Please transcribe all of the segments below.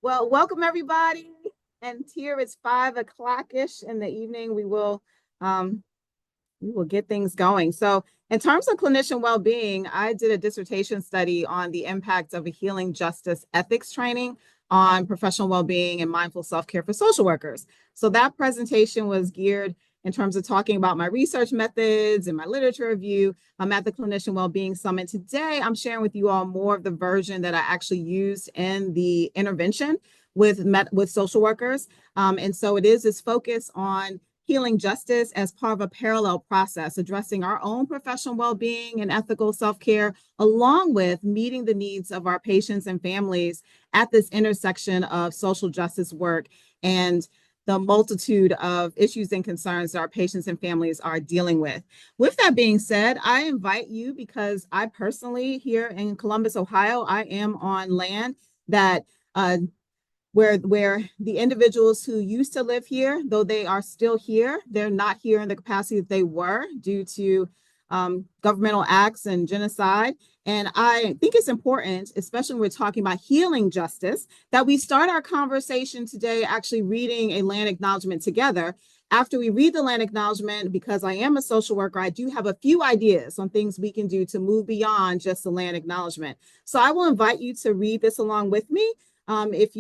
Well, welcome everybody. And here it's 5 o'clock-ish in the evening. We will get things going. So in terms of clinician well-being, I did a dissertation study on the impact of a healing justice ethics training on professional well-being and mindful self-care for social workers. So that presentation was geared in terms of talking about my research methods and my literature review. I'm at the Clinician Wellbeing Summit today. I'm sharing with you all more of the version that I actually used in the intervention with social workers. And so it is this focus on healing justice as part of a parallel process, addressing our own professional well-being and ethical self-care, along with meeting the needs of our patients and families at this intersection of social justice work and the multitude of issues and concerns that our patients and families are dealing with. With that being said, I invite you because I personally, here in Columbus, Ohio, I am on land that where the individuals who used to live here, though they are still here, they're not here in the capacity that they were due to governmental acts and genocide. And I think it's important, especially when we're talking about healing justice, that we start our conversation today actually reading a land acknowledgement together. After we read the land acknowledgement, because I am a social worker, I do have a few ideas on things we can do to move beyond just the land acknowledgement. So I will invite you to read this along with me. If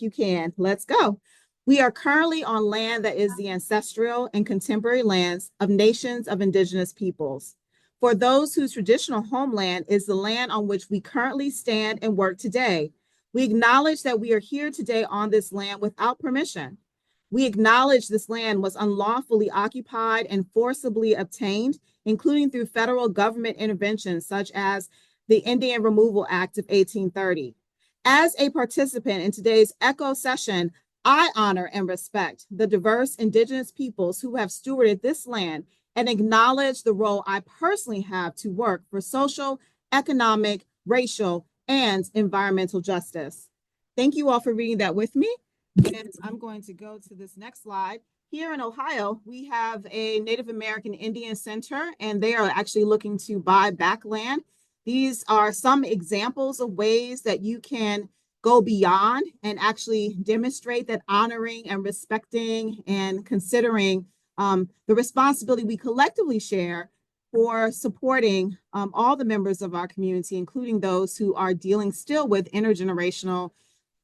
you can, let's go. We are currently on land that is the ancestral and contemporary lands of nations of indigenous peoples. For those whose traditional homeland is the land on which we currently stand and work today, we acknowledge that we are here today on this land without permission. We acknowledge this land was unlawfully occupied and forcibly obtained, including through federal government interventions such as the Indian Removal Act of 1830. As a participant in today's ECHO session, I honor and respect the diverse indigenous peoples who have stewarded this land and acknowledge the role I personally have to work for social, economic, racial, and environmental justice. Thank you all for reading that with me. And I'm going to go to this next slide. Here in Ohio, we have a Native American Indian Center, and they are actually looking to buy back land. These are some examples of ways that you can go beyond and actually demonstrate that honoring and respecting and considering the responsibility we collectively share for supporting all the members of our community, including those who are dealing still with intergenerational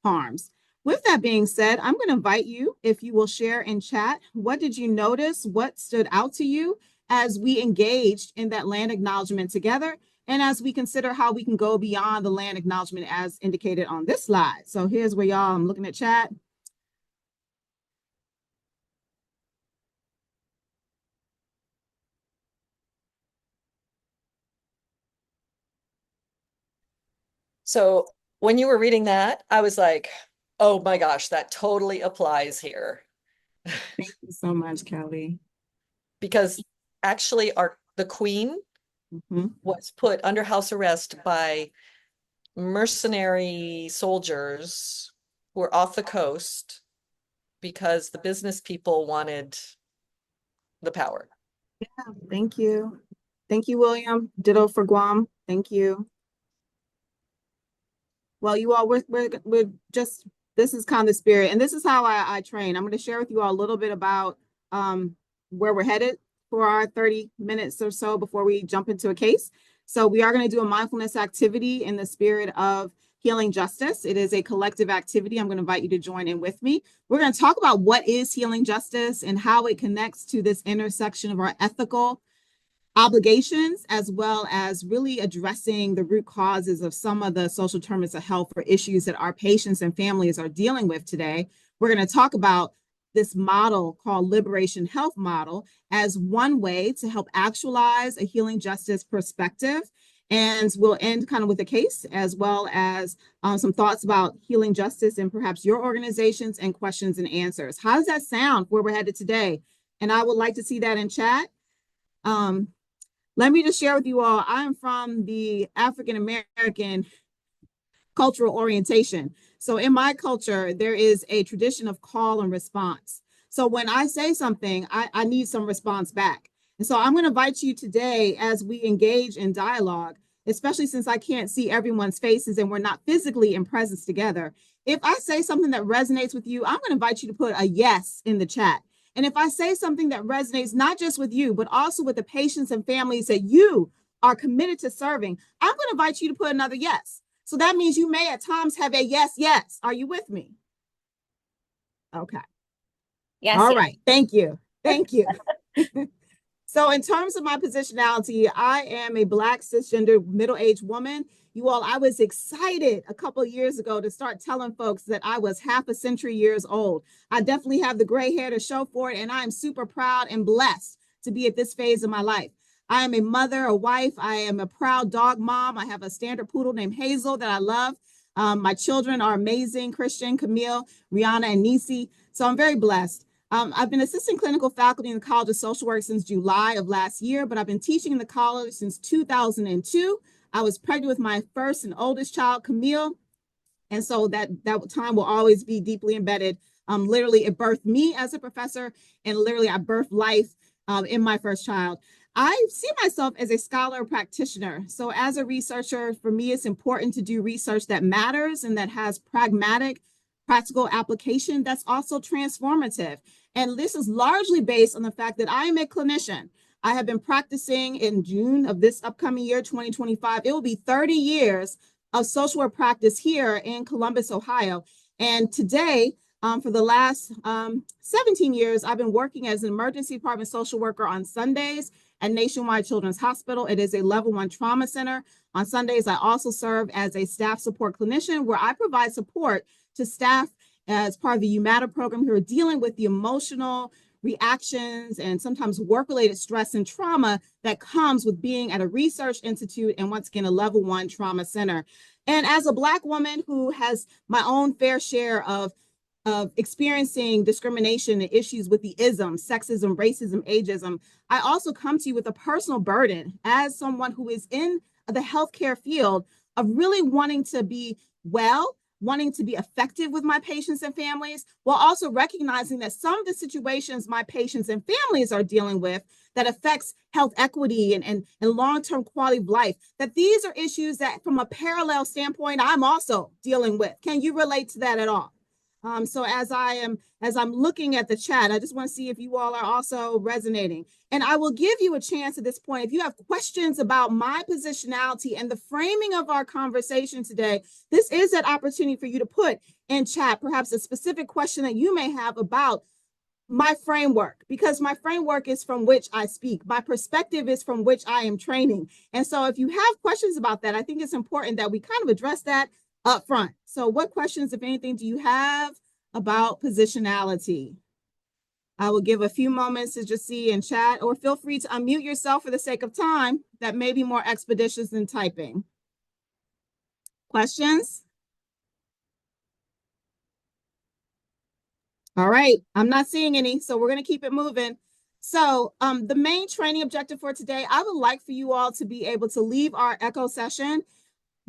harms. With that being said, I'm going to invite you, if you will share in chat, what did you notice? What stood out to you as we engaged in that land acknowledgement together? And as we consider how we can go beyond the land acknowledgement as indicated on this slide. So here's where y'all, I'm looking at chat. So when you were reading that, I was like, oh my gosh, that totally applies here. Thank you so much, Kelly. Because actually the Queen was put under house arrest by mercenary soldiers who were off the coast because the business people wanted the power. Yeah, thank you. Thank you, William. Ditto for Guam. Thank you. Well, you all, we're just, this is kind of the spirit, and this is how I train. I'm going to share with you all a little bit about where we're headed for our 30 minutes or so before we jump into a case. So we are going to do a mindfulness activity in the spirit of healing justice. It is a collective activity. I'm going to invite you to join in with me. We're going to talk about what is healing justice and how it connects to this intersection of our ethical obligations, as well as really addressing the root causes of some of the social determinants of health or issues that our patients and families are dealing with today. We're going to talk about this model called Liberation Health Model as one way to help actualize a healing justice perspective. And we'll end kind of with a case, as well as some thoughts about healing justice and perhaps your organizations, and questions and answers. How does that sound where we're headed today? And I would like to see that in chat. Let me just share with you all, I am from the African American cultural orientation. So in my culture, there is a tradition of call and response. So when I say something, I need some response back. And so I'm going to invite you today, as we engage in dialogue, especially since I can't see everyone's faces and we're not physically in presence together. If I say something that resonates with you, I'm going to invite you to put a yes in the chat. And if I say something that resonates not just with you, but also with the patients and families that you are committed to serving, I'm going to invite you to put another yes. So that means you may at times have a yes, yes. Are you with me? Okay. Yes. All yes. right. Thank you. Thank you. So in terms of my positionality, I am a Black cisgender middle-aged woman. You all, I was excited a couple of years ago to start telling folks that I was half a century years old. I definitely have the gray hair to show for it, and I am super proud and blessed to be at this phase of my life. I am a mother, a wife. I am a proud dog mom. I have a standard poodle named Hazel that I love. My children are amazing: Christian, Camille, Rihanna, and Nisi. So I'm very blessed. I've been assistant clinical faculty in the College of Social Work since July of last year, but I've been teaching in the college since 2002. I was pregnant with my first and oldest child, Camille, and so that time will always be deeply embedded. Literally, it birthed me as a professor, and literally, I birthed life in my first child. I see myself as a scholar practitioner. So as a researcher, for me, it's important to do research that matters and that has pragmatic, practical application that's also transformative. And this is largely based on the fact that I am a clinician. I have been practicing in June of this upcoming year, 2025. It will be 30 years of social work practice here in Columbus, Ohio. And today, for the last 17 years, I've been working as an emergency department social worker on Sundays at Nationwide Children's Hospital. It is a level 1 trauma center. On Sundays, I also serve as a staff support clinician where I provide support to staff as part of the UMATA program who are dealing with the emotional reactions and sometimes work-related stress and trauma that comes with being at a research institute and, once again, a level 1 trauma center. And as a Black woman who has my own fair share of experiencing discrimination and issues with the isms, sexism, racism, ageism, I also come to you with a personal burden as someone who is in the healthcare field of really wanting to be well, wanting to be effective with my patients and families, while also recognizing that some of the situations my patients and families are dealing with that affects health equity and long-term quality of life, that these are issues that from a parallel standpoint, I'm also dealing with. Can you relate to that at all? So as I'm looking at the chat, I just want to see if you all are also resonating. And I will give you a chance at this point. If you have questions about my positionality and the framing of our conversation today, this is an opportunity for you to put in chat perhaps a specific question that you may have about my framework, because my framework is from which I speak. My perspective is from which I am training. And so if you have questions about that, I think it's important that we kind of address that up front. So what questions, if anything, do you have about positionality? I will give a few moments to just see in chat, or feel free to unmute yourself for the sake of time. That may be more expeditious than typing. Questions? All right, I'm not seeing any, so we're going to keep it moving. So the main training objective for today, I would like for you all to be able to leave our echo session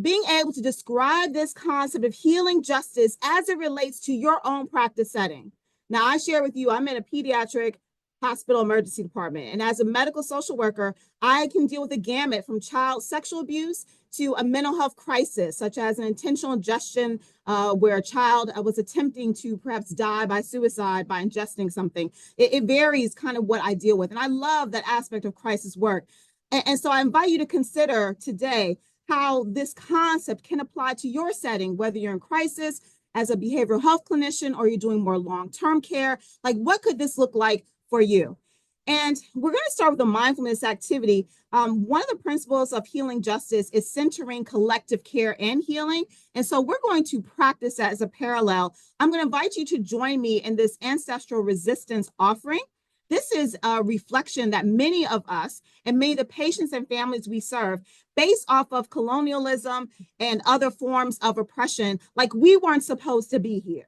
being able to describe this concept of healing justice as it relates to your own practice setting. Now, I share with you, I'm in a pediatric hospital emergency department. And as a medical social worker, I can deal with a gamut from child sexual abuse to a mental health crisis, such as an intentional ingestion where a child was attempting to perhaps die by suicide by ingesting something. It varies kind of what I deal with. And I love that aspect of crisis work. And so I invite you to consider today how this concept can apply to your setting, whether you're in crisis as a behavioral health clinician or you're doing more long-term care. Like, what could this look like for you? And we're going to start with a mindfulness activity. One of the principles of healing justice is centering collective care and healing. And so we're going to practice that as a parallel. I'm going to invite you to join me in this ancestral resistance offering. This is a reflection that many of us and many of the patients and families we serve, based off of colonialism and other forms of oppression, like we weren't supposed to be here.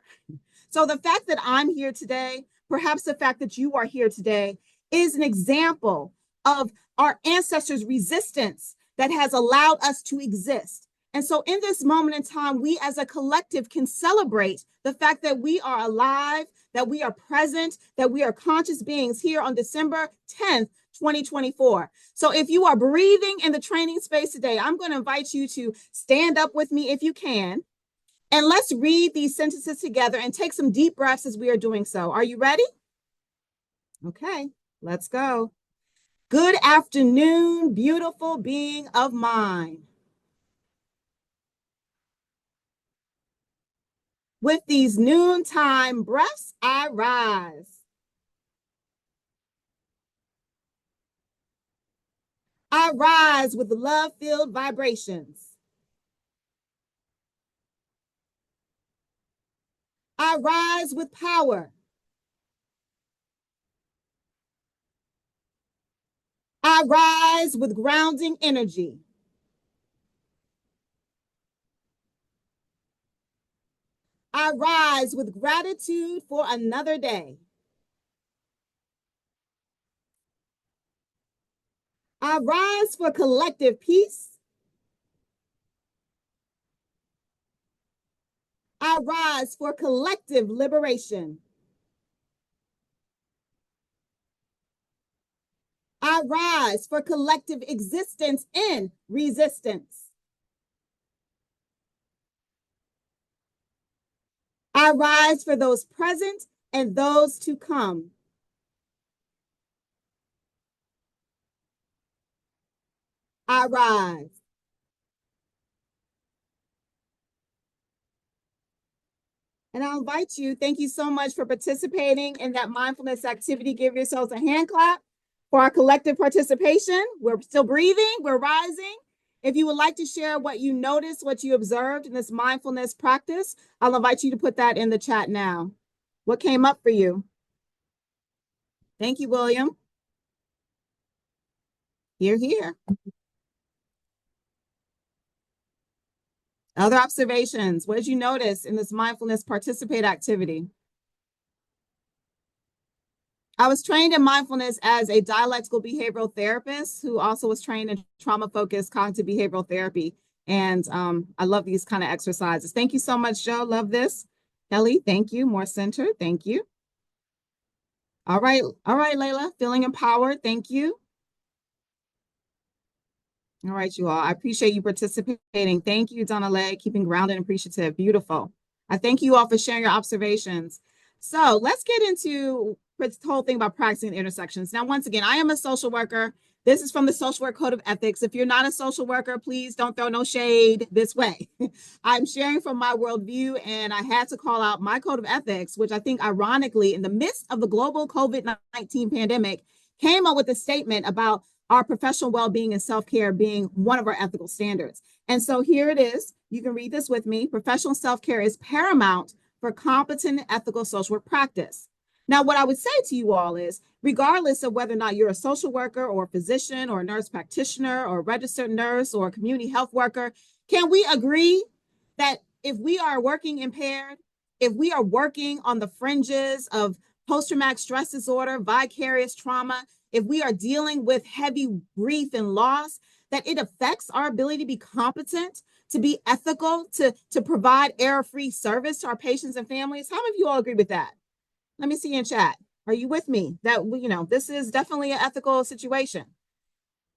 So the fact that I'm here today, perhaps the fact that you are here today, is an example of our ancestors' resistance that has allowed us to exist. And so in this moment in time, we as a collective can celebrate the fact that we are alive, that we are present, that we are conscious beings here on December 10th, 2024. So if you are breathing in the training space today, I'm going to invite you to stand up with me if you can. And let's read these sentences together and take some deep breaths as we are doing so. Are you ready? Okay, let's go. Good afternoon, beautiful being of mine. With these noontime breaths, I rise. I rise with love-filled vibrations. I rise with power. I rise with grounding energy. I rise with gratitude for another day. I rise for collective peace. I rise for collective liberation. I rise for collective existence in resistance. I rise for those present and those to come. I rise. And I'll invite you, thank you so much for participating in that mindfulness activity. Give yourselves a hand clap for our collective participation. We're still breathing, we're rising. If you would like to share what you noticed, what you observed in this mindfulness practice, I'll invite you to put that in the chat now. What came up for you? Thank you, William. Here, here. Other observations. What did you notice in this mindfulness participate activity? I was trained in mindfulness as a dialectical behavioral therapist who also was trained in trauma-focused cognitive behavioral therapy. And I love these kind of exercises. Thank you so much, Joe. Love this. Kelly, thank you. More center. Thank you. All right, Layla. Feeling empowered. Thank you. All right, you all. I appreciate you participating. Thank you, Donna Lay, keeping grounded and appreciative. Beautiful. I thank you all for sharing your observations. So let's get into this whole thing about practicing intersections. Now, once again, I am a social worker. This is from the Social Work Code of Ethics. If you're not a social worker, please don't throw no shade this way. I'm sharing from my worldview, and I had to call out my code of ethics, which I think ironically, in the midst of the global COVID-19 pandemic, came up with a statement about our professional well-being and self-care being one of our ethical standards. And so here it is. You can read this with me. Professional self-care is paramount for competent ethical social work practice. Now, what I would say to you all is, regardless of whether or not you're a social worker or a physician or a nurse practitioner or a registered nurse or a community health worker, can we agree that if we are working impaired, if we are working on the fringes of post-traumatic stress disorder, vicarious trauma, if we are dealing with heavy grief and loss, that it affects our ability to be competent, to be ethical, to provide error-free service to our patients and families? How many of you all agree with that? Let me see in chat. Are you with me? That, this is definitely an ethical situation.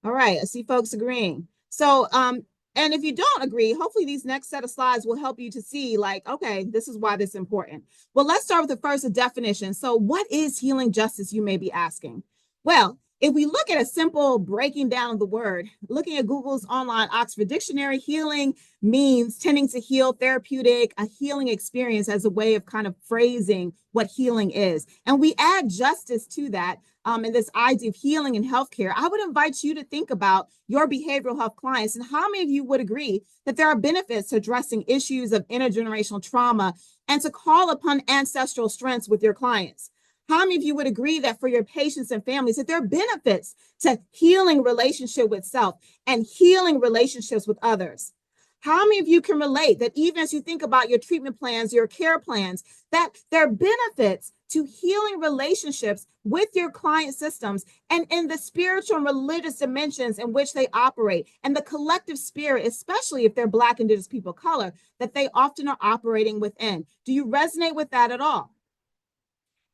All right, I see folks agreeing. So, and if you don't agree, hopefully these next set of slides will help you to see, like, okay, this is why this is important. Well, let's start with the first definition. So what is healing justice, you may be asking? Well, if we look at a simple breaking down of the word, looking at Google's online Oxford Dictionary, healing means tending to heal, therapeutic, a healing experience as a way of kind of phrasing what healing is. And we add justice to that in this idea of healing in healthcare. I would invite you to think about your behavioral health clients and how many of you would agree that there are benefits to addressing issues of intergenerational trauma and to call upon ancestral strengths with your clients. How many of you would agree that for your patients and families, that there are benefits to healing relationship with self and healing relationships with others? How many of you can relate that even as you think about your treatment plans, your care plans, that there are benefits to healing relationships with your client systems and in the spiritual and religious dimensions in which they operate and the collective spirit, especially if they're Black, Indigenous people of color, that they often are operating within? Do you resonate with that at all?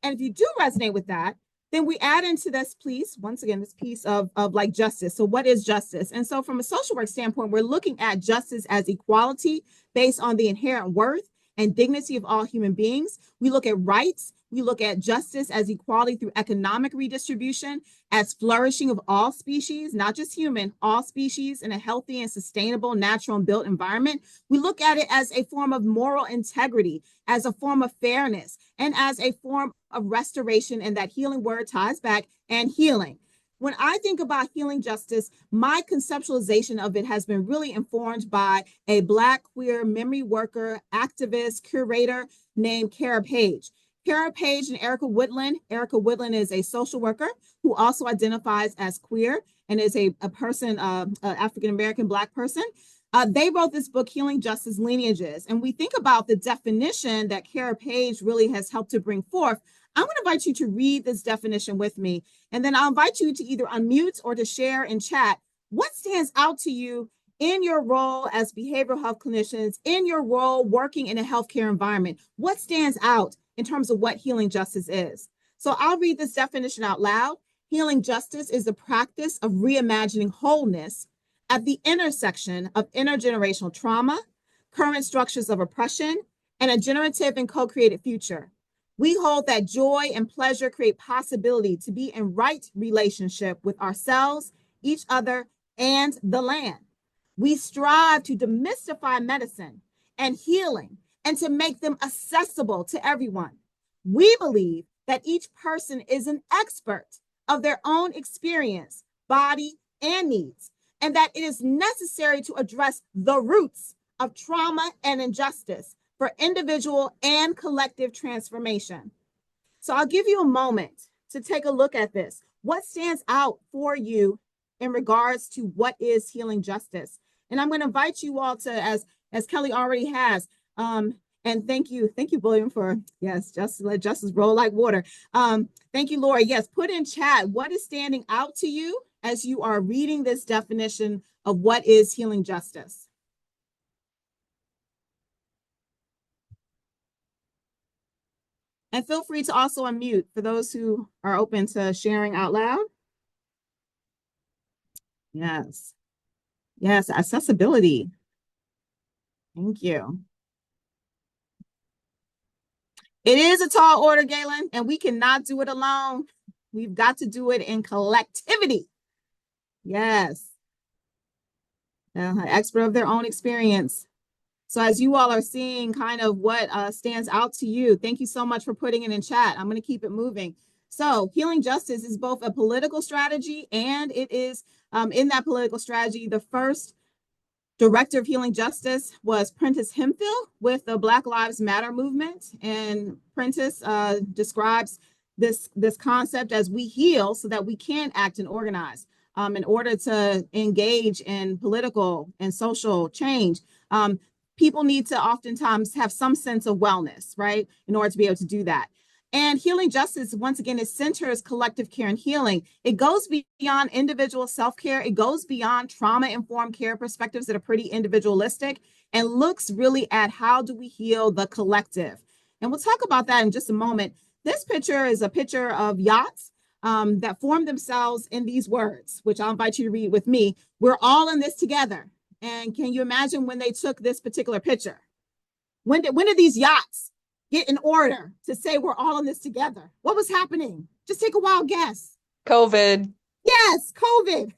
And if you do resonate with that, then we add into this piece, once again, this piece of like justice. So what is justice? And so from a social work standpoint, we're looking at justice as equality based on the inherent worth and dignity of all human beings. We look at rights. We look at justice as equality through economic redistribution, as flourishing of all species, not just human, all species in a healthy and sustainable, natural and built environment. We look at it as a form of moral integrity, as a form of fairness, and as a form of restoration. And that healing word ties back and healing. When I think about healing justice, my conceptualization of it has been really informed by a Black queer memory worker, activist, curator named Kara Page. Kara Page and Erica Woodland. Erica Woodland is a social worker who also identifies as queer and is a person, African-American Black person. They wrote this book, Healing Justice Lineages. And we think about the definition that Kara Page really has helped to bring forth. I'm going to invite you to read this definition with me. And then I'll invite you to either unmute or to share in chat what stands out to you in your role as behavioral health clinicians, in your role working in a healthcare environment. What stands out in terms of what healing justice is? So I'll read this definition out loud. Healing justice is the practice of reimagining wholeness at the intersection of intergenerational trauma, current structures of oppression, and a generative and co-created future. We hold that joy and pleasure create possibility to be in right relationship with ourselves, each other, and the land. We strive to demystify medicine and healing and to make them accessible to everyone. We believe that each person is an expert of their own experience, body, and needs, and that it is necessary to address the roots of trauma and injustice for individual and collective transformation. So I'll give you a moment to take a look at this. What stands out for you in regards to what is healing justice? And I'm going to invite you all to, as Kelly already has, and thank you, William, for, yes, just let justice roll like water. Thank you, Laura. Yes, put in chat, what is standing out to you as you are reading this definition of what is healing justice? And feel free to also unmute for those who are open to sharing out loud. Yes. Yes, accessibility. Thank you. It is a tall order, Galen, and we cannot do it alone. We've got to do it in collectivity. Yes. Expert of their own experience. So as you all are seeing kind of what stands out to you, thank you so much for putting it in chat. I'm going to keep it moving. So healing justice is both a political strategy, and it is in that political strategy, the first director of healing justice was Prentice Hemphill with the Black Lives Matter movement. And Prentice describes this concept as we heal so that we can act and organize in order to engage in political and social change. People need to oftentimes have some sense of wellness, right, in order to be able to do that. And healing justice, once again, it centers collective care and healing. It goes beyond individual self-care. It goes beyond trauma-informed care perspectives that are pretty individualistic and looks really at how do we heal the collective. And we'll talk about that in just a moment. This picture is a picture of yachts that form themselves in these words, which I'll invite you to read with me. We're all in this together. And can you imagine when they took this particular picture? When did these yachts get in order to say we're all in this together? What was happening? Just take a wild guess. COVID. Yes, COVID.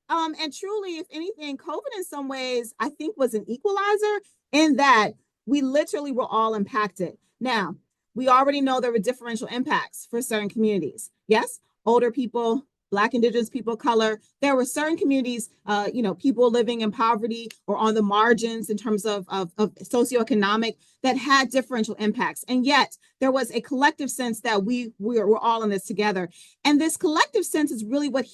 And truly, if anything, COVID in some ways, I think, was an equalizer in that we literally were all impacted. Now, we already know there were differential impacts for certain communities. Yes, older people, Black, Indigenous people of color. There were certain communities, people living in poverty or on the margins in terms of socioeconomic that had differential impacts. And yet there was a collective sense that we're all in this together. And this collective sense is really what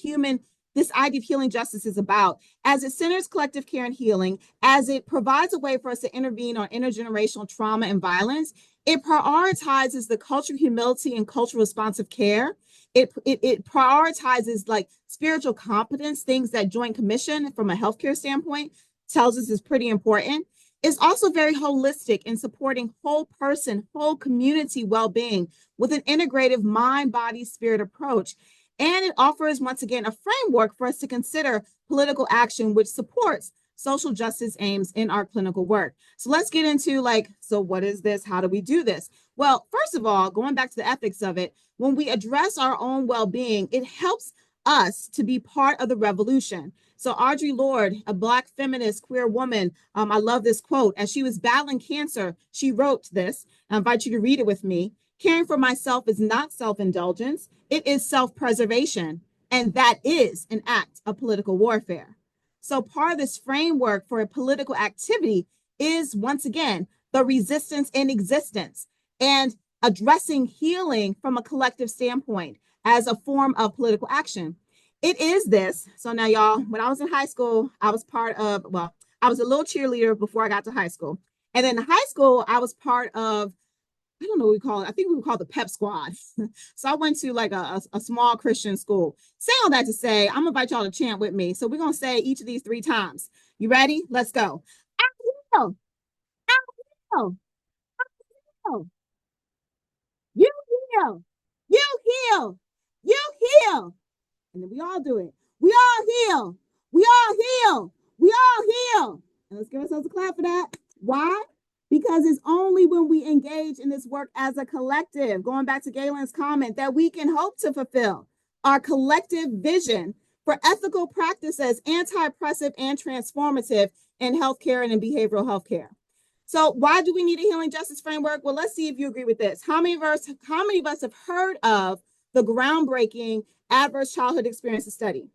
this idea of healing justice is about, as it centers collective care and healing, as it provides a way for us to intervene on intergenerational trauma and violence. It prioritizes the culture of humility and cultural responsive care. It prioritizes like spiritual competence, things that Joint Commission from a healthcare standpoint tells us is pretty important. It's also very holistic in supporting whole person, whole community well-being with an integrative mind, body, spirit approach. And it offers, once again, a framework for us to consider political action which supports social justice aims in our clinical work. So let's get into so what is this? How do we do this? Well, first of all, going back to the ethics of it, when we address our own well-being, it helps us to be part of the revolution. So Audre Lorde, a Black feminist, queer woman, I love this quote. As she was battling cancer, she wrote this. I invite you to read it with me. Caring for myself is not self-indulgence. It is self-preservation. And that is an act of political warfare. So part of this framework for a political activity is, once again, the resistance in existence and addressing healing from a collective standpoint as a form of political action. It is this. So now, y'all, when I was in high school, I was I was a little cheerleader before I got to high school. And then in high school, I was part of, I don't know what we call it. I think we would call it the pep squad. So I went to a small Christian school. Say all that to say, I'm gonna invite y'all to chant with me. So we're gonna say each of these 3 times. You ready? Let's go. I will. I will. I will. You heal. You heal. You heal. And then we all do it. We all heal. We all heal. We all heal. And let's give ourselves a clap for that. Why? Because it's only when we engage in this work as a collective, going back to Galen's comment, that we can hope to fulfill our collective vision for ethical practices, anti-oppressive and transformative in healthcare and in behavioral healthcare. So why do we need a healing justice framework? Well, let's see if you agree with this. How many of us have heard of the groundbreaking adverse childhood experiences study?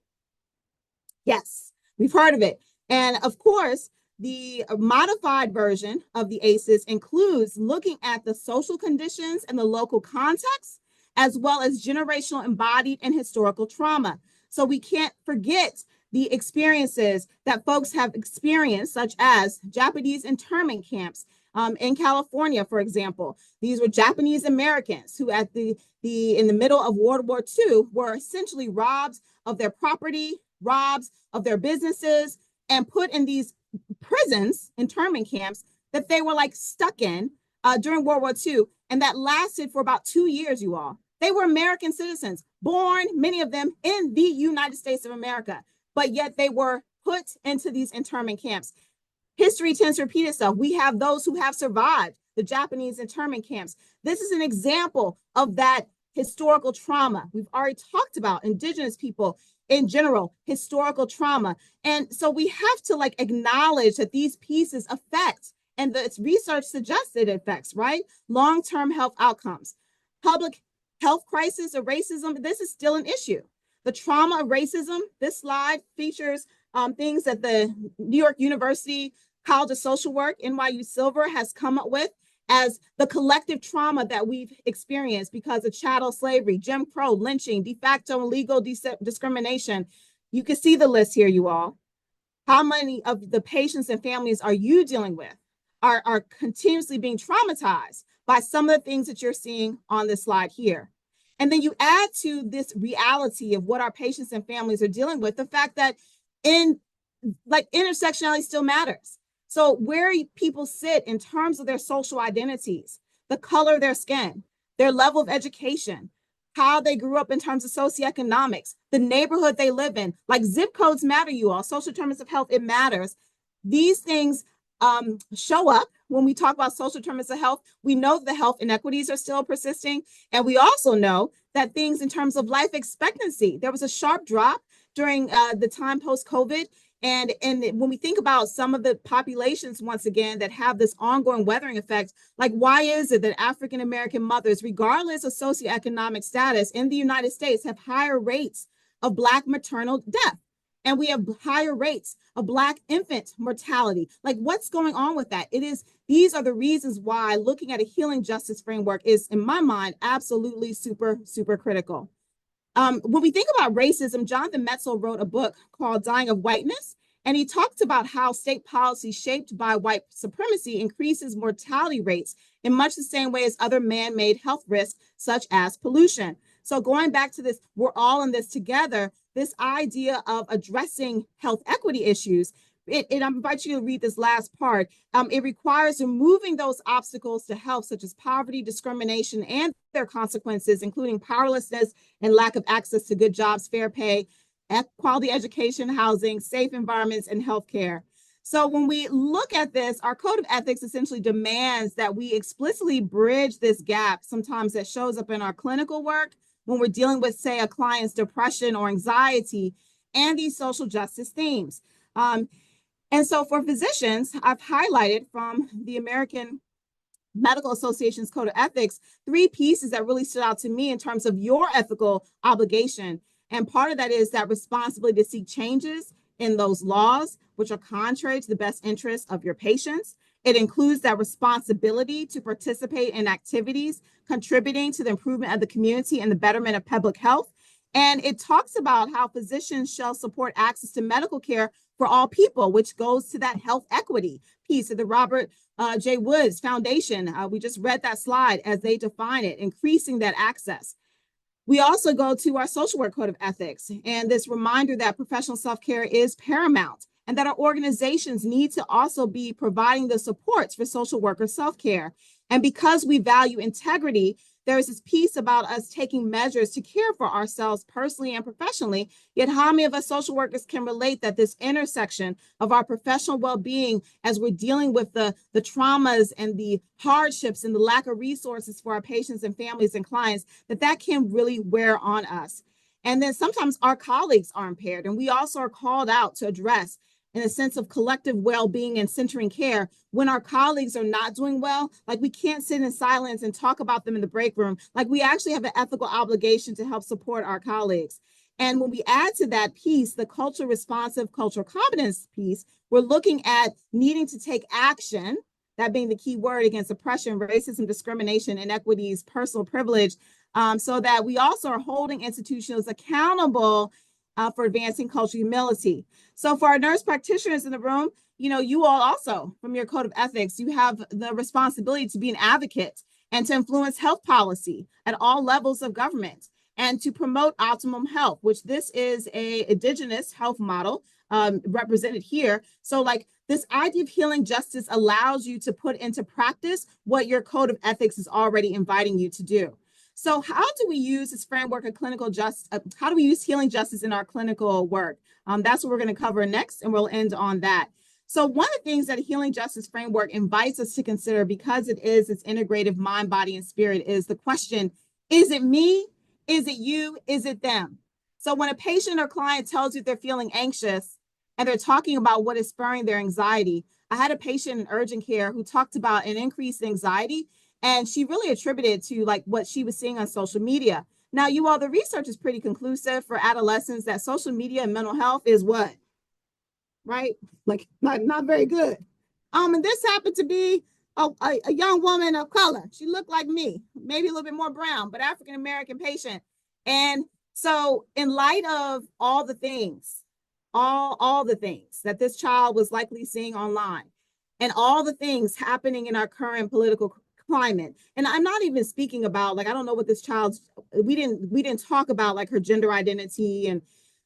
Yes, we've heard of it. And of course, the modified version of the ACEs includes looking at the social conditions and the local context, as well as generational, embodied, and historical trauma. So we can't forget the experiences that folks have experienced, such as Japanese internment camps in California, for example. These were Japanese Americans who in the middle of World War II were essentially robbed of their property, robbed of their businesses, and put in these prisons, internment camps, that they were stuck in during World War II. And that lasted for about 2 years, you all. They were American citizens, born, many of them, in the United States of America, but yet they were put into these internment camps. History tends to repeat itself. We have those who have survived the Japanese internment camps. This is an example of that historical trauma. We've already talked about Indigenous people in general, historical trauma. And so we have to acknowledge that these pieces affect, and the research suggests it affects, right? Long-term health outcomes. Public health crisis of racism, this is still an issue. The trauma of racism, this slide features things that the New York University College of Social Work, NYU Silver, has come up with as the collective trauma that we've experienced because of chattel slavery, Jim Crow, lynching, de facto and legal discrimination. You can see the list here, you all. How many of the patients and families are you dealing with are continuously being traumatized by some of the things that you're seeing on this slide here? And then you add to this reality of what our patients and families are dealing with, the fact that intersectionality still matters. So where people sit in terms of their social identities, the color of their skin, their level of education, how they grew up in terms of socioeconomics, the neighborhood they live in, zip codes matter, you all. Social determinants of health, it matters. These things show up when we talk about social determinants of health. We know that the health inequities are still persisting. And we also know that things in terms of life expectancy, there was a sharp drop during the time post-COVID. And when we think about some of the populations, once again, that have this ongoing weathering effect, why is it that African-American mothers, regardless of socioeconomic status in the United States, have higher rates of Black maternal death? And we have higher rates of Black infant mortality. What's going on with that? These are the reasons why looking at a healing justice framework is, in my mind, absolutely super, super critical. When we think about racism, Jonathan Metzl wrote a book called Dying of Whiteness, and he talked about how state policy shaped by white supremacy increases mortality rates in much the same way as other man-made health risks, such as pollution. So going back to this, we're all in this together, this idea of addressing health equity issues I invite you to read this last part. It requires removing those obstacles to health, such as poverty, discrimination, and their consequences, including powerlessness and lack of access to good jobs, fair pay, quality education, housing, safe environments, and healthcare. So when we look at this, our code of ethics essentially demands that we explicitly bridge this gap sometimes that shows up in our clinical work when we're dealing with, say, a client's depression or anxiety and these social justice themes. And so for physicians, I've highlighted from the American Medical Association's Code of Ethics 3 pieces that really stood out to me in terms of your ethical obligation. And part of that is that responsibility to seek changes in those laws, which are contrary to the best interests of your patients. It includes that responsibility to participate in activities contributing to the improvement of the community and the betterment of public health. And it talks about how physicians shall support access to medical care for all people, which goes to that health equity piece of the Robert J. Woods Foundation. We just read that slide as they define it, increasing that access. We also go to our social work code of ethics and this reminder that professional self-care is paramount and that our organizations need to also be providing the supports for social worker self-care. And because we value integrity, there's this piece about us taking measures to care for ourselves personally and professionally. Yet how many of us social workers can relate that this intersection of our professional well-being as we're dealing with the traumas and the hardships and the lack of resources for our patients and families and clients, that can really wear on us. And then sometimes our colleagues are impaired, and we also are called out to address in a sense of collective well-being and centering care when our colleagues are not doing well. Like, we can't sit in silence and talk about them in the break room. Like, we actually have an ethical obligation to help support our colleagues. And when we add to that piece, the culture responsive, cultural competence piece, we're looking at needing to take action, that being the key word, against oppression, racism, discrimination, inequities, personal privilege, so that we also are holding institutions accountable for advancing cultural humility. So for our nurse practitioners in the room, you all also, from your code of ethics, you have the responsibility to be an advocate and to influence health policy at all levels of government and to promote optimum health, which this is a indigenous health model represented here. So like this idea of healing justice allows you to put into practice what your code of ethics is already inviting you to do. So how do we use this framework of clinical justice? How do we use healing justice in our clinical work? That's what we're going to cover next, and we'll end on that. So one of the things that a healing justice framework invites us to consider, because it is its integrative mind, body, and spirit, is the question, is it me? Is it you? Is it them? So when a patient or client tells you they're feeling anxious and they're talking about what is spurring their anxiety, I had a patient in urgent care who talked about an increased anxiety, and she really attributed to like what she was seeing on social media. Now, you all, the research is pretty conclusive for adolescents that social media and mental health is what? Right? Like not very good. And this happened to be a young woman of color. She looked like me, maybe a little bit more brown, but African-American patient. And so in light of all the things, all the things that this child was likely seeing online and all the things happening in our current political climate. And I'm not even speaking about, like, I don't know what this child's, we didn't talk about like her gender identity and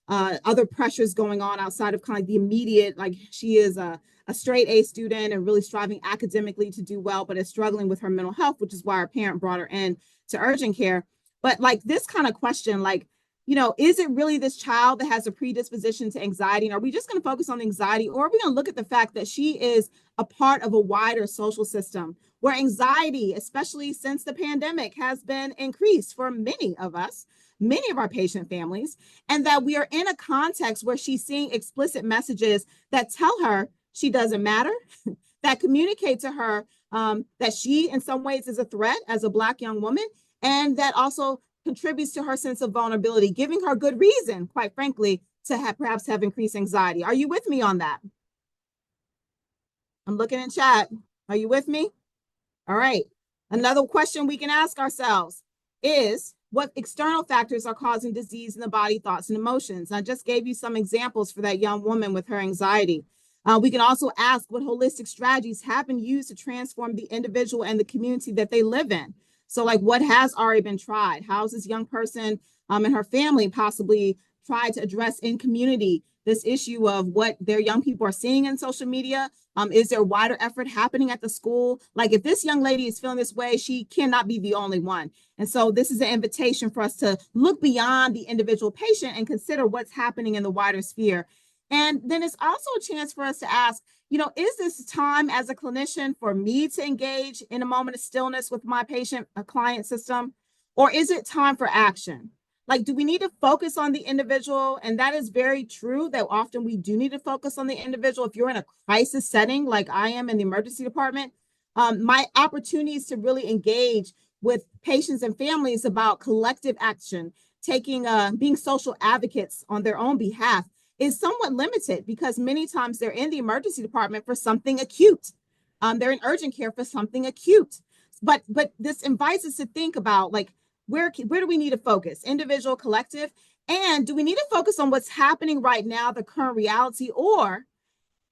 other pressures going on outside of kind of like the immediate, like she is a straight A student and really striving academically to do well, but is struggling with her mental health, which is why her parent brought her in to urgent care. But like this kind of question, like, is it really this child that has a predisposition to anxiety? And are we just going to focus on anxiety, or are we going to look at the fact that she is a part of a wider social system where anxiety, especially since the pandemic, has been increased for many of us, many of our patient families, and that we are in a context where she's seeing explicit messages that tell her she doesn't matter, that communicate to her that she in some ways is a threat as a Black young woman, and that also contributes to her sense of vulnerability, giving her good reason, quite frankly, to perhaps have increased anxiety. Are you with me on that? I'm looking in chat. Are you with me? All right. Another question we can ask ourselves is, what external factors are causing disease in the body, thoughts, and emotions? I just gave you some examples for that young woman with her anxiety. We can also ask what holistic strategies have been used to transform the individual and the community that they live in. So like what has already been tried? How's this young person and her family possibly tried to address in community this issue of what their young people are seeing in social media. Is there wider effort happening at the school? Like, if this young lady is feeling this way, she cannot be the only one. And so this is an invitation for us to look beyond the individual patient and consider what's happening in the wider sphere. And then it's also a chance for us to ask, is this time as a clinician for me to engage in a moment of stillness with my patient, a client system, or is it time for action? Like, do we need to focus on the individual? And that is very true that often we do need to focus on the individual. If you're in a crisis setting, like I am in the emergency department, my opportunities to really engage with patients and families about collective action, being social advocates on their own behalf is somewhat limited because many times they're in the emergency department for something acute. They're in urgent care for something acute. But this invites us to think about, like, where do we need to focus? Individual, collective, and do we need to focus on what's happening right now, the current reality, or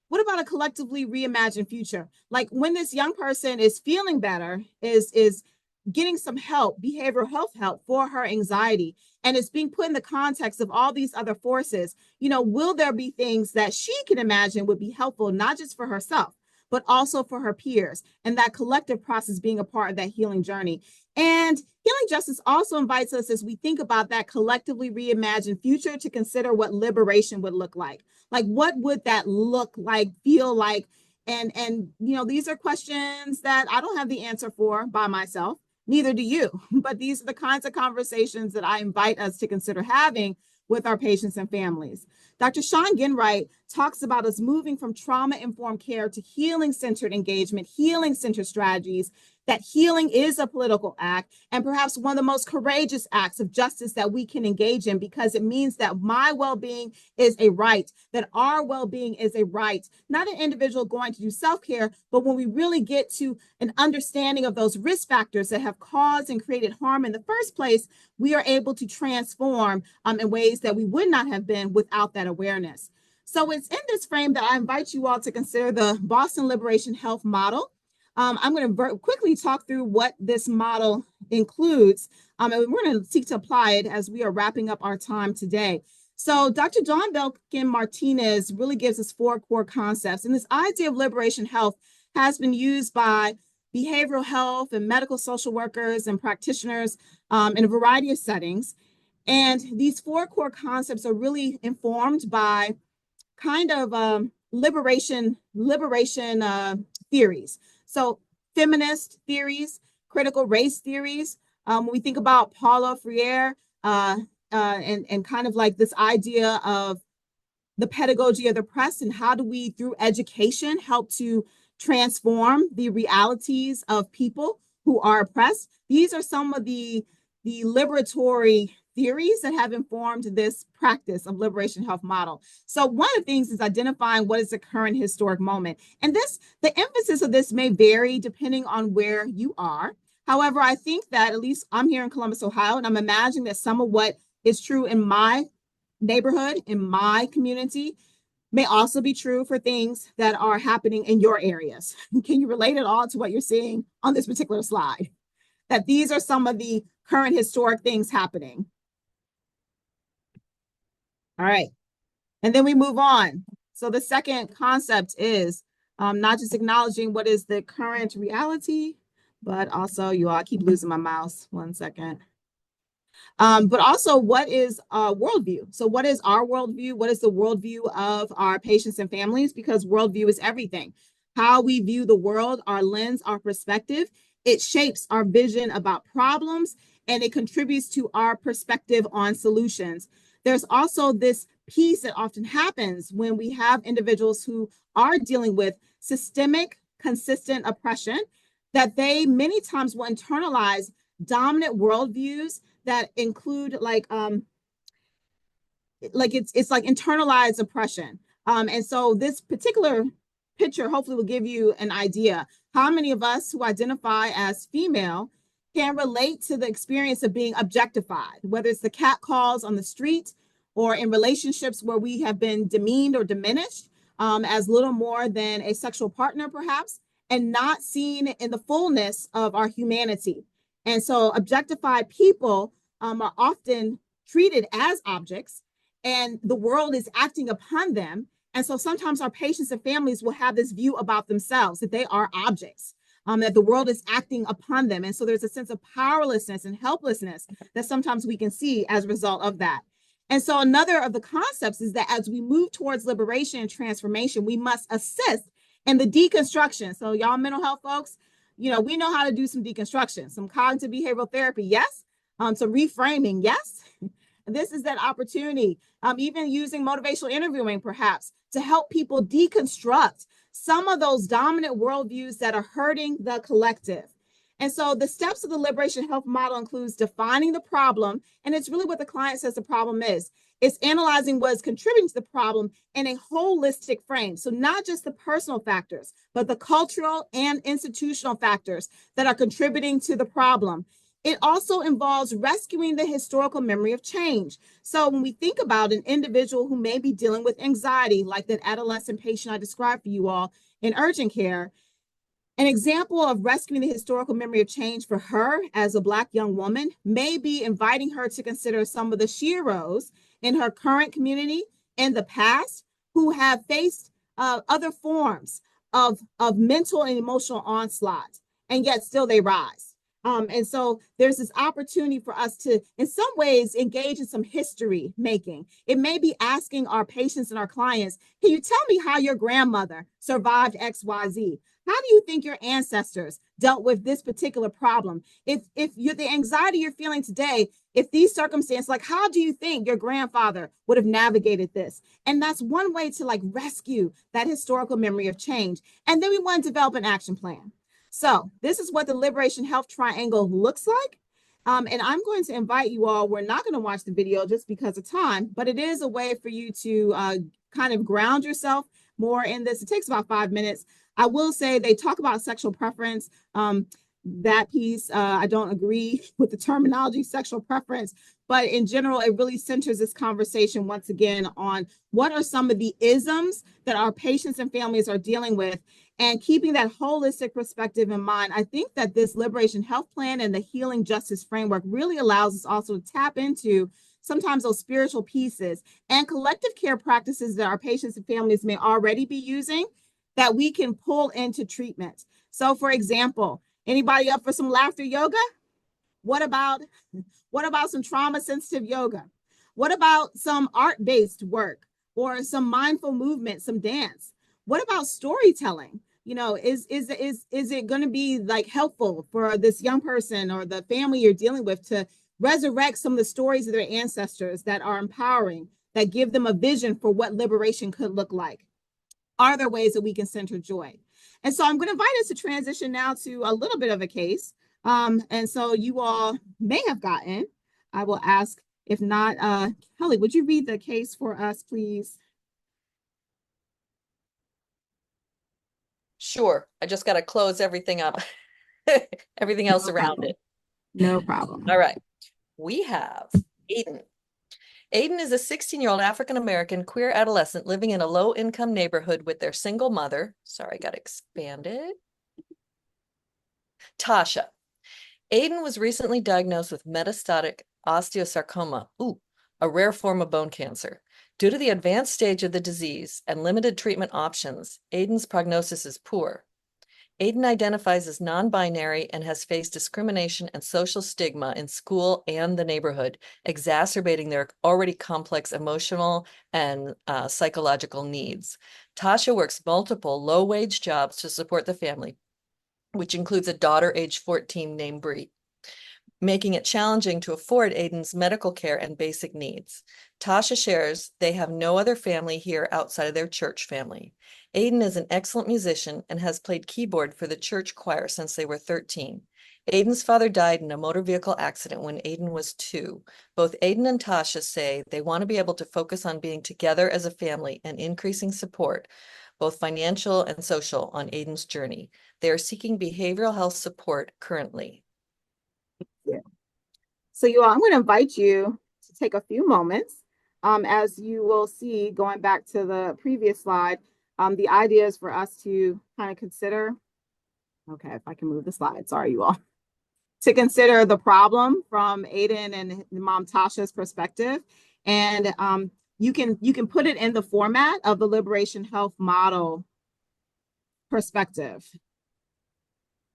what about a collectively reimagined future? Like, when this young person is feeling better, is getting some help, behavioral health help for her anxiety, and it's being put in the context of all these other forces, will there be things that she can imagine would be helpful, not just for herself, but also for her peers, and that collective process being a part of that healing journey. And healing justice also invites us, as we think about that collectively reimagined future, to consider what liberation would look like. Like, what would that look like, feel like? And these are questions that I don't have the answer for by myself. Neither do you. But these are the kinds of conversations that I invite us to consider having with our patients and families. Dr. Sean Ginwright talks about us moving from trauma-informed care to healing-centered engagement, healing-centered strategies, that healing is a political act and perhaps one of the most courageous acts of justice that we can engage in, because it means that my well-being is a right, that our well-being is a right, not an individual going to do self-care, but when we really get to an understanding of those risk factors that have caused and created harm in the first place, we are able to transform in ways that we would not have been without that awareness. So it's in this frame that I invite you all to consider the Boston Liberation Health Model. I'm going to quickly talk through what this model includes, and we're going to seek to apply it as we are wrapping up our time today. So Dr. John Belkin Martinez really gives us 4 core concepts, and this idea of liberation health has been used by behavioral health and medical social workers and practitioners in a variety of settings. And these 4 core concepts are really informed by kind of liberation theories. So feminist theories, critical race theories. When we think about Paulo Freire and kind of like this idea of the pedagogy of the oppressed, and how do we, through education, help to transform the realities of people who are oppressed. These are some of the liberatory theories that have informed this practice of liberation health model. So one of the things is identifying what is the current historic moment. And the emphasis of this may vary depending on where you are. However, I think that at least I'm here in Columbus, Ohio, and I'm imagining that some of what is true in my neighborhood, in my community, may also be true for things that are happening in your areas. Can you relate it all to what you're seeing on this particular slide? That these are some of the current historic things happening. All right. And then we move on. So the second concept is not just acknowledging what is the current reality, but also, I keep losing my mouse. 1 second. But also, what is worldview? So what is our worldview? What is the worldview of our patients and families? Because worldview is everything. How we view the world, our lens, our perspective, it shapes our vision about problems, and it contributes to our perspective on solutions. There's also this piece that often happens when we have individuals who are dealing with systemic, consistent oppression, that they many times will internalize dominant worldviews that include it's like internalized oppression. And so this particular picture hopefully will give you an idea. How many of us who identify as female can relate to the experience of being objectified, whether it's the cat calls on the street or in relationships where we have been demeaned or diminished as little more than a sexual partner, perhaps, and not seen in the fullness of our humanity. And so objectified people are often treated as objects, and the world is acting upon them. And so sometimes our patients and families will have this view about themselves, that they are objects, that the world is acting upon them. And so there's a sense of powerlessness and helplessness that sometimes we can see as a result of that. And so another of the concepts is that as we move towards liberation and transformation, we must assist in the deconstruction. So y'all mental health folks, we know how to do some deconstruction, some cognitive behavioral therapy, yes. Some reframing, yes. This is that opportunity, even using motivational interviewing, perhaps, to help people deconstruct some of those dominant worldviews that are hurting the collective. And so the steps of the liberation health model includes defining the problem, and it's really what the client says the problem is. It's analyzing what is contributing to the problem in a holistic frame. So not just the personal factors, but the cultural and institutional factors that are contributing to the problem. It also involves rescuing the historical memory of change. So when we think about an individual who may be dealing with anxiety, like that adolescent patient I described for you all in urgent care, an example of rescuing the historical memory of change for her as a Black young woman may be inviting her to consider some of the sheroes in her current community in the past who have faced other forms of mental and emotional onslaught, and yet still they rise. And so there's this opportunity for us to, in some ways, engage in some history making. It may be asking our patients and our clients, can you tell me how your grandmother survived XYZ? How do you think your ancestors dealt with this particular problem? If you're the anxiety you're feeling today, if these circumstances, like how do you think your grandfather would have navigated this? And that's one way to rescue that historical memory of change. And then we want to develop an action plan. So this is what the Liberation Health Triangle looks like. And I'm going to invite you all, we're not going to watch the video just because of time, but it is a way for you to kind of ground yourself more in this. It takes about 5 minutes. I will say they talk about sexual preference. That piece, I don't agree with the terminology sexual preference, but in general, it really centers this conversation once again on what are some of the isms that our patients and families are dealing with, and keeping that holistic perspective in mind. I think that this Liberation Health Plan and the Healing Justice Framework really allows us also to tap into sometimes those spiritual pieces and collective care practices that our patients and families may already be using that we can pull into treatment. So for example, anybody up for some laughter yoga? What about some trauma sensitive yoga? What about some art-based work or some mindful movement, some dance? What about storytelling? Is it going to be helpful for this young person or the family you're dealing with to resurrect some of the stories of their ancestors that are empowering, that give them a vision for what liberation could look like? Are there ways that we can center joy? And so I'm going to invite us to transition now to a little bit of a case. And so you all may have gotten, I will ask, if not, Kelly, would you read the case for us, please? Sure. I just got to close everything up, everything else around it. No problem. All right. We have Aiden. Aiden is a 16-year-old African-American queer adolescent living in a low-income neighborhood with their single mother. Sorry, I got expanded. Tasha. Aiden was recently diagnosed with metastatic osteosarcoma, a rare form of bone cancer. Due to the advanced stage of the disease and limited treatment options, Aiden's prognosis is poor. Aiden identifies as non-binary and has faced discrimination and social stigma in school and the neighborhood, exacerbating their already complex emotional and psychological needs. Tasha works multiple low-wage jobs to support the family, which includes a daughter age 14 named Bree, making it challenging to afford Aiden's medical care and basic needs. Tasha shares they have no other family here outside of their church family. Aiden is an excellent musician and has played keyboard for the church choir since they were 13. Aiden's father died in a motor vehicle accident when Aiden was 2. Both Aiden and Tasha say they want to be able to focus on being together as a family and increasing support, both financial and social, on Aiden's journey. They are seeking behavioral health support currently. Yeah. So you all, I'm going to invite you to take a few moments. As you will see, going back to the previous slide, the idea is for us to kind of consider, okay, if I can move the slide, sorry you all, to consider the problem from Aiden and mom Tasha's perspective, and you can put it in the format of the Liberation Health model perspective.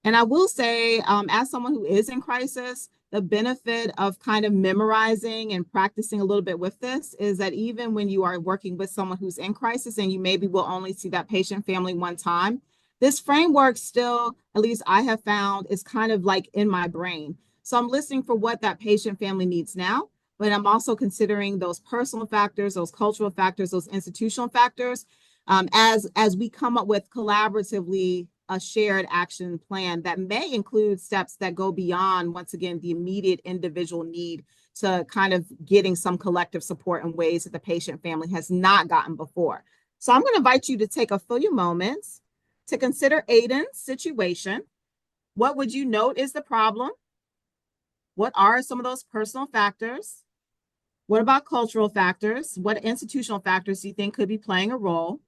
And I will say, as someone who is in crisis, the benefit of kind of memorizing and practicing a little bit with this is that even when you are working with someone who's in crisis and you maybe will only see that patient family one time, this framework still, at least I have found, is kind of like in my brain. So I'm listening for what that patient family needs now, but I'm also considering those personal factors, those cultural factors, those institutional factors, as we come up with collaboratively a shared action plan that may include steps that go beyond, once again, the immediate individual need to kind of getting some collective support in ways that the patient family has not gotten before. So I'm going to invite you to take a few moments to consider Aiden's situation. What would you note is the problem? What are some of those personal factors? What about cultural factors? What institutional factors do you think could be playing a role?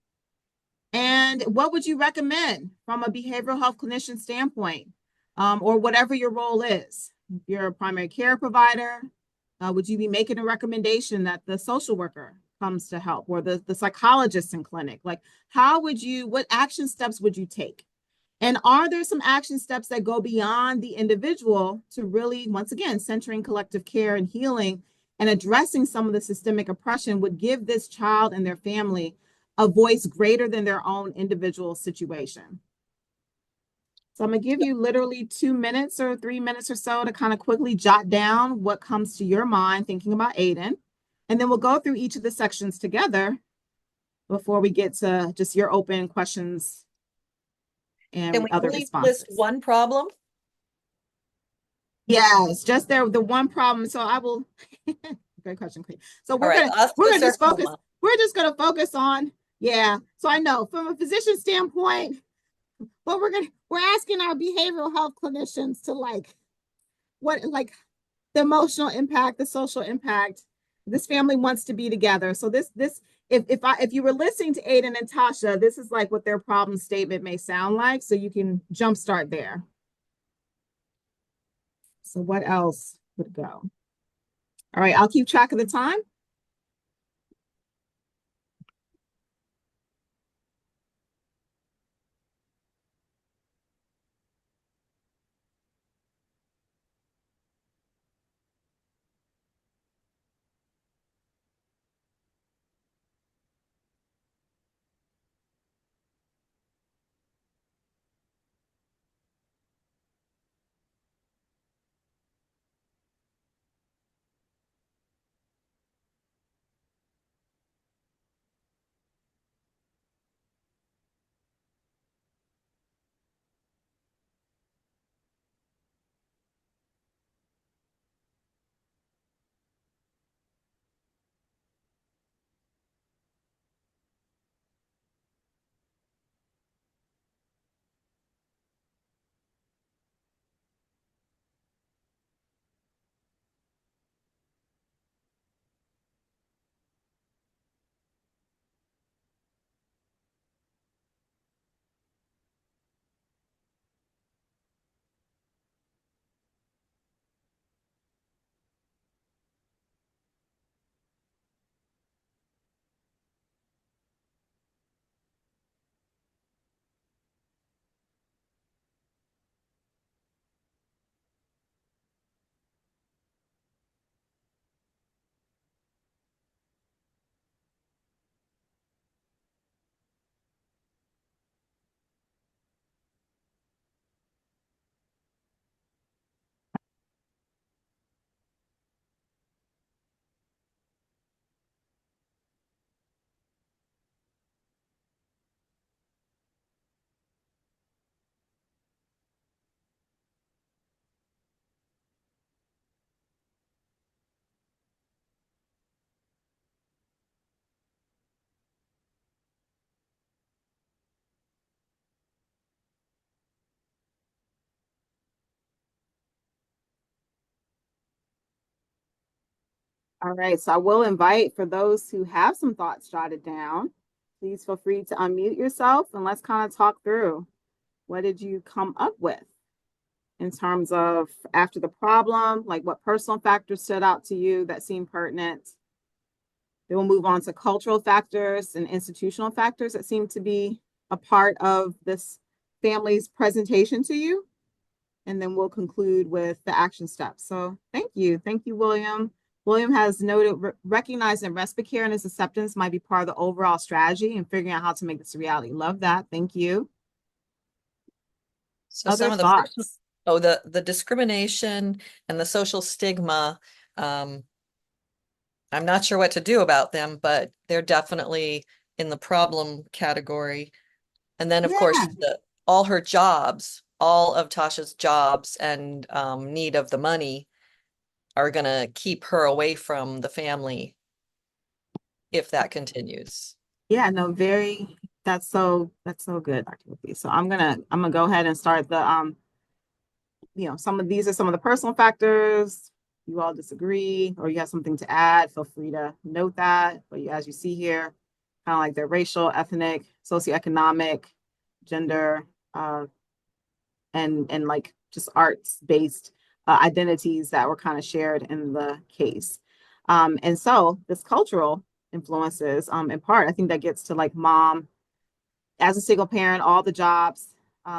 And what would you recommend from a behavioral health clinician standpoint, or whatever your role is? If you're a primary care provider, would you be making a recommendation that the social worker comes to help, or the psychologist in clinic? Like, what action steps would you take? And are there some action steps that go beyond the individual to really, once again, centering collective care and healing and addressing some of the systemic oppression would give this child and their family a voice greater than their own individual situation? So I'm going to give you literally 2 minutes or 3 minutes or so to kind of quickly jot down what comes to your mind thinking about Aiden. And then we'll go through each of the sections together before we get to just your open questions and Can we other only responses. list one problem? Yes, just the one problem. So I will. Great question, Queen. So we're All right, gonna just focus. osteosarcoma. We're just gonna focus on, yeah. So I know from a physician standpoint, but we're asking our behavioral health clinicians to like the emotional impact, the social impact. This family wants to be together. So if you were listening to Aiden and Tasha, this is like what their problem statement may sound like. So you can jumpstart there. So what else would go? All right, I'll keep track of the time. All right, so I will invite for those who have some thoughts jotted down, please feel free to unmute yourself and let's kind of talk through what did you come up with in terms of after the problem, like what personal factors stood out to you that seemed pertinent. Then we'll move on to cultural factors and institutional factors that seem to be a part of this family's presentation to you. And then we'll conclude with the action steps. So thank you. Thank you, William. William has noted recognizing respite care and its acceptance might be part of the overall strategy and figuring out how to make this a reality. Love that. Thank you. So Other some of the thoughts? the discrimination and the social stigma, I'm not sure what to do about them, but they're definitely in the problem category. And then of course all her jobs, all of Tasha's jobs and need of the money are gonna keep her away from the family if that continues. Yeah, no, that's so good, Dr. Whoopi. So I'm gonna go ahead and start the these are some of the personal factors. You all disagree or you have something to add, feel free to note that. But as you see here, kind of like their racial, ethnic, socioeconomic, gender, and like just arts-based identities that were kind of shared in the case. And so this cultural influences, in part, I think that gets to like mom as a single parent, all the jobs.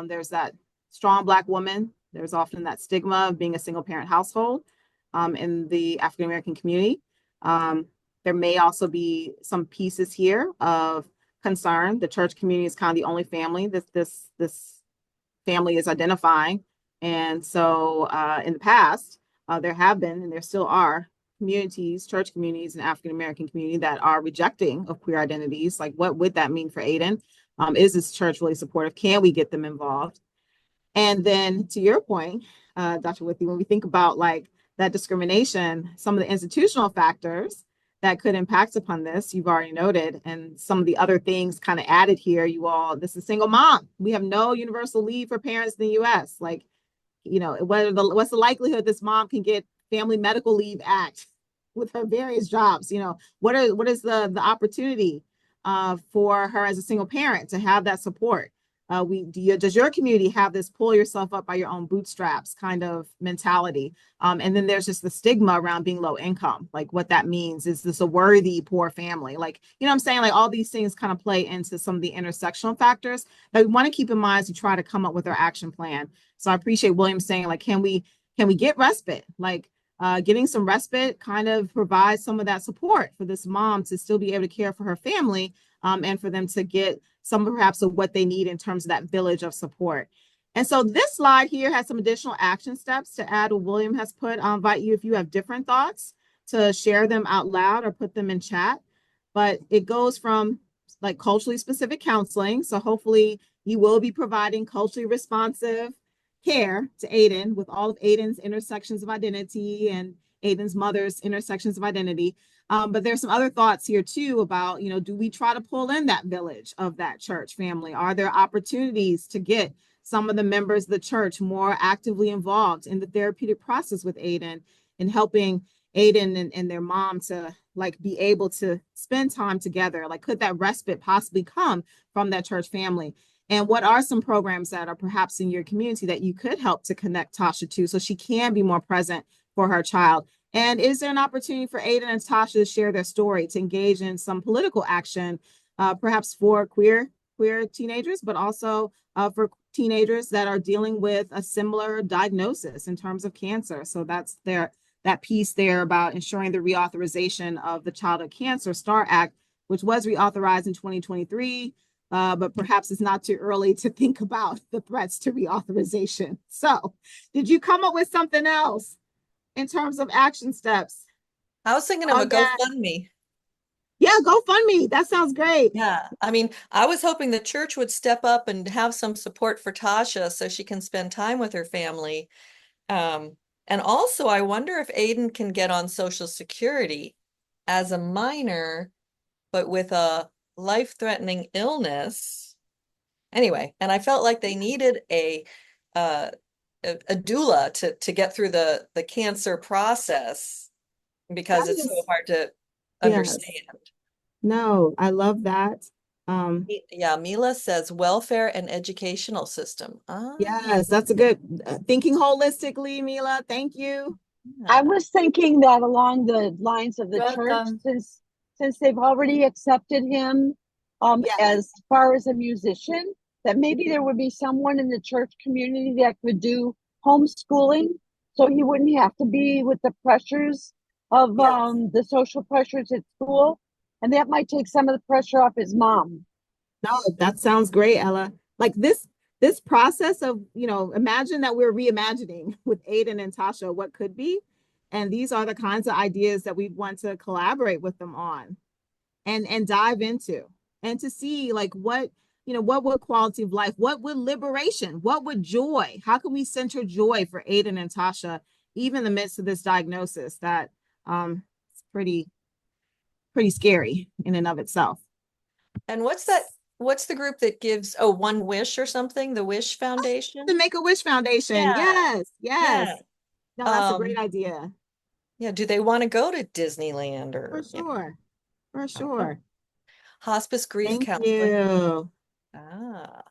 There's that strong Black woman. There's often that stigma of being a single parent household in the African American community. There may also be some pieces here of concern. The church community is kind of the only family that this family is identifying. And so in the past, there have been, and there still are, communities, church communities, and African American community that are rejecting of queer identities. Like, what would that mean for Aiden? Is this church really supportive? Can we get them involved? And then to your point, Dr. Withy, when we think about like that discrimination, some of the institutional factors that could impact upon this, you've already noted, and some of the other things kind of added here, this is single mom. We have no universal leave for parents in the US. Like, what's the likelihood this mom can get Family Medical Leave Act with her various jobs? What is the opportunity for her as a single parent to have that support? Does your community have this pull yourself up by your own bootstraps kind of mentality? And then there's just the stigma around being low income, like what that means. Is this a worthy poor family? Like, you know what I'm saying? Like all these things kind of play into some of the intersectional factors that we want to keep in mind as we try to come up with our action plan. So I appreciate William saying, like, can we get respite? Like getting some respite kind of provides some of that support for this mom to still be able to care for her family and for them to get some perhaps of what they need in terms of that village of support. And so this slide here has some additional action steps to add what William has put. I'll invite you, if you have different thoughts, to share them out loud or put them in chat. But it goes from like culturally specific counseling. So hopefully you will be providing culturally responsive care to Aiden with all of Aiden's intersections of identity and Aiden's mother's intersections of identity. But there's some other thoughts here too about, do we try to pull in that village of that church family? Are there opportunities to get some of the members of the church more actively involved in the therapeutic process with Aiden and helping Aiden and their mom to like be able to spend time together? Like, could that respite possibly come from that church family? And what are some programs that are perhaps in your community that you could help to connect Tasha to so she can be more present for her child? And is there an opportunity for Aiden and Tasha to share their story, to engage in some political action, perhaps for queer teenagers, but also for teenagers that are dealing with a similar diagnosis in terms of cancer? So that's that piece there about ensuring the reauthorization of the Childhood Cancer STAR Act, which was reauthorized in 2023. But perhaps it's not too early to think about the threats to reauthorization. So did you come up with something else in terms of action steps? I was thinking of a GoFundMe. Yeah, GoFundMe. That sounds great. Yeah. I mean, I was hoping the church would step up and have some support for Tasha so she can spend time with her family. And also, I wonder if Aiden can get on Social Security as a minor, but with a life-threatening illness. Anyway, and I felt like they needed a doula to get through the cancer process because it's so hard to understand. No, I love that. Yeah, Mila says welfare and educational system. Yes, that's a good thinking holistically, Mila. Thank you. I was thinking that along the lines of the Good, church, since they've already accepted him Yes. as far as a musician, that maybe there would be someone in the church community that could do homeschooling so he wouldn't have to be with the pressures of Yes. the social pressures at school. And that might take some of the pressure off his mom. No, that sounds great, Ella. Like this process of, imagine that we're reimagining with Aiden and Tasha what could be. And these are the kinds of ideas that we want to collaborate with them on and dive into and to see like what would quality of life, what would liberation, what would joy, how can we center joy for Aiden and Tasha, even in the midst of this diagnosis that it's pretty scary in and of itself. And what's the group that gives, oh, One Wish or something? The Wish The Foundation? Make-A-Wish Foundation. Yeah. Yes, Yeah. yes. No, that's a great idea. Yeah. Do they want to go to Disneyland For or sure. For oh, sure. hospice grief Thank counseling? you. Ah,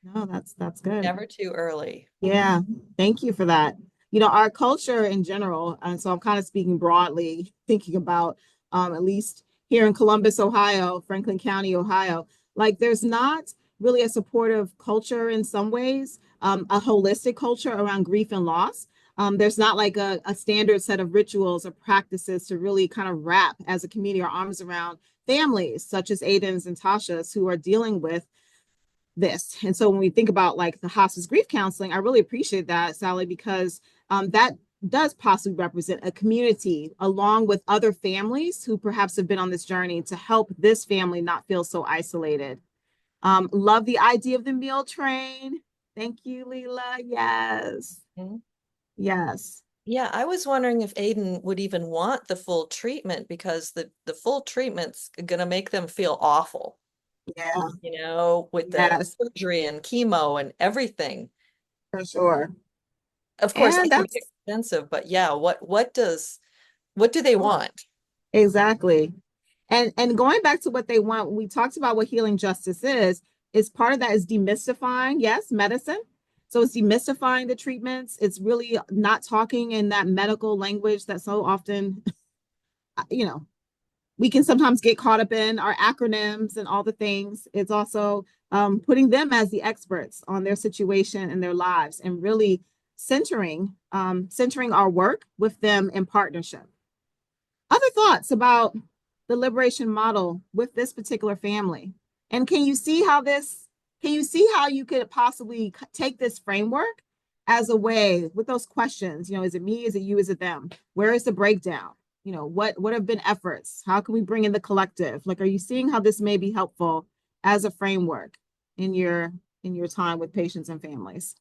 No, that's good. never too early. Yeah, thank you for that. Our culture in general, and so I'm kind of speaking broadly, thinking about at least here in Columbus, Ohio, Franklin County, Ohio, like there's not really a supportive culture in some ways, a holistic culture around grief and loss. There's not like a standard set of rituals or practices to really kind of wrap as a community our arms around families such as Aiden's and Tasha's who are dealing with this. And so when we think about like the hospice grief counseling, I really appreciate that, Sally, because that does possibly represent a community along with other families who perhaps have been on this journey to help this family not feel so isolated. Love the idea of the meal train. Thank you, Leela. Yes. Mhm. Yes. Yeah, I was wondering if Aiden would even want the full treatment because the full treatment's gonna make them feel awful, Yeah. with the Yes, surgery and chemo and everything. for sure. Of course, And it can be that's expensive, but yeah, what do they want? exactly. And going back to what they want, we talked about what healing justice is part of that is demystifying, yes, medicine. So it's demystifying the treatments. It's really not talking in that medical language that so often, you know, we can sometimes get caught up in our acronyms and all the things. It's also putting them as the experts on their situation and their lives and really centering our work with them in partnership. Other thoughts about the liberation model with this particular family? And can you see how you could possibly take this framework as a way with those questions? Is it me? Is it you? Is it them? Where is the breakdown? What have been efforts? How can we bring in the collective? Like, are you seeing how this may be helpful as a framework in your time with patients and families?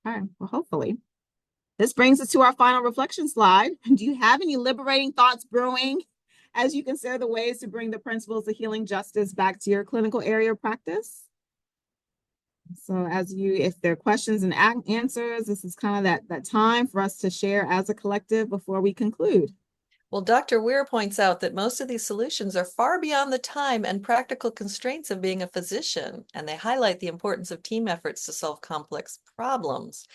Okay, well, hopefully. This brings us to our final reflection slide. Do you have any liberating thoughts brewing as you consider the ways to bring the principles of healing justice back to your clinical area of practice? So if there are questions and answers, this is kind of that time for us to share as a collective before we conclude. Well, Dr. Weir points out that most of these solutions are far beyond the time and practical constraints of being a physician, and they highlight the importance of team efforts to solve complex problems.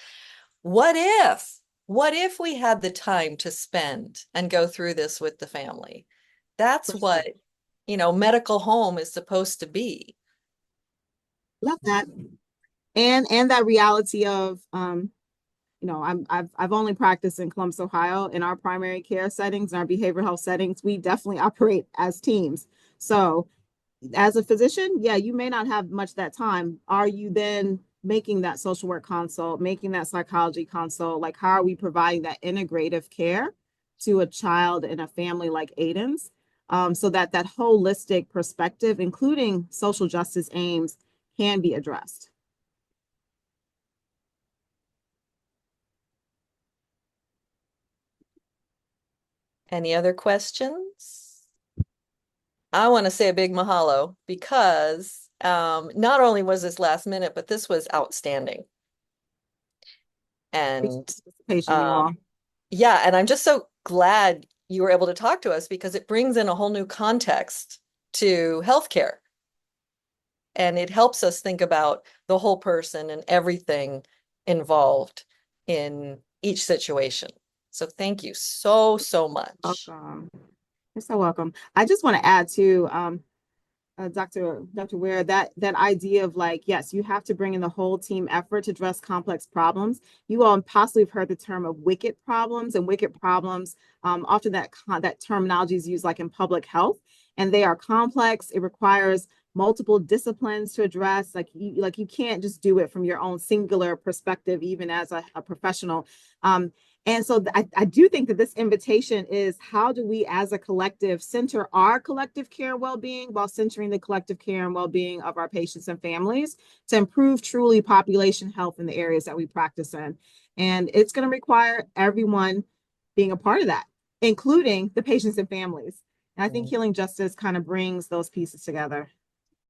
What if we had the time to spend and go through this with the family? That's what, medical home is supposed to be. Love that. And that reality of I've only practiced in Columbus, Ohio, in our primary care settings, in our behavioral health settings. We definitely operate as teams. So as a physician, yeah, you may not have much that time. Are you then making that social work consult, making that psychology consult? Like, how are we providing that integrative care to a child in a family like Aiden's, so that holistic perspective, including social justice aims, can be addressed? Any other questions? I want to say a big mahalo because not only was this last minute, but this was outstanding. And Participation, you all. yeah, and I'm just so glad you were able to talk to us because it brings in a whole new context to healthcare. And it helps us think about the whole person and everything involved in each situation. So thank you so, so much. Welcome. You're so welcome. I just want to add to Dr. Ware, that idea of like, yes, you have to bring in the whole team effort to address complex problems. You all possibly have heard the term of wicked problems, and wicked problems, often that terminology is used like in public health, and they are complex. It requires multiple disciplines to address. Like you can't just do it from your own singular perspective, even as a professional. And so I do think that this invitation is, how do we as a collective center our collective care well-being while centering the collective care and well-being of our patients and families to improve truly population health in the areas that we practice in. And it's going to require everyone being a part of that, including the patients and families. And I think Healing Justice kind of brings those pieces together.